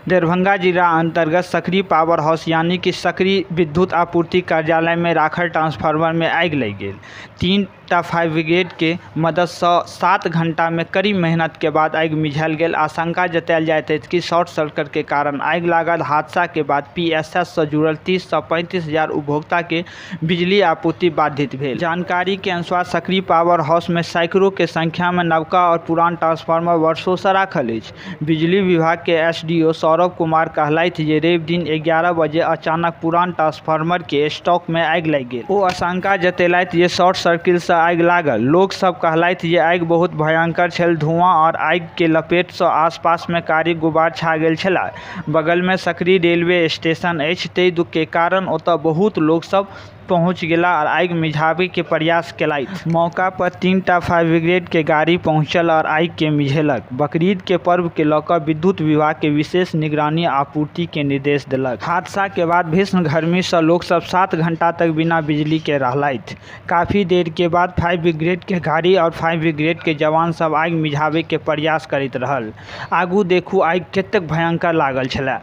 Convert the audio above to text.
दरभंगा जिला अंतर्गत सकरी power house यानी कि सकरी विद्युत आपूर्ति कार्यालय में राखल ट्रांसफार्मर में आगि लग गेल। 3टा फायर ब्रिगेड के मदद सँ 7 घंटा में कड़ी मेहनत के बाद आगि मिझायल गेल। आशंका जतायल जाइत अछि कि शॉर्ट सर्किट के कारण आगि लागल। हादसा के बाद पीएसएस से जुड़ल 30 से 35 हजार उपभोक्ता के बिजली आपूर्ति बाधित भेल। जानकारी के अनुसार सकरी पावर हाउस में सैकड़ों के संख्या में नवका और पुरान ट्रांसफार्मर वर्षों से राखल अछि। बिजली विभाग के एसडीओ सौरभ कुमार कहलथि जे रवि दिन 11 बजे अचानक पुरान ट्रांसफार्मर के स्टॉक में आगि लग गेल। ओ आशंका जतेलथि जे शॉर्ट सर्किट से आगि लागल। लोक सब कहलथि जे आगि बहुत भयंकर छल। धुआं और आगि के लपेट से आसपास में कारी गुबार छा गेल छल। बगल में सकरी रेलवे स्टेशन अछि, ताहि के कारण ओतऽ बहुत लोग सब पहुंच गेला और आगि मिझाबे के प्रयास केलथि। मौका पर 3टा फायर ब्रिगेड के गाड़ी पहुंचल और आगि के मिझेलक। बकरीद के पर्व के लऽ विद्युत विभाग के विशेष निगरानी आपूर्ति के निर्देश देलक। हादसा के बाद भीषण गर्मी से लोग सब 7 घंटा तक बिना बिजली के रहलथि। काफी देर के बाद फायर ब्रिगेड के गाड़ी और फायर ब्रिगेड के जवान सब आगि मिझाबे के प्रयास करैत रहल। आगू देखू आगि कतेक भयंकर लागल छलै।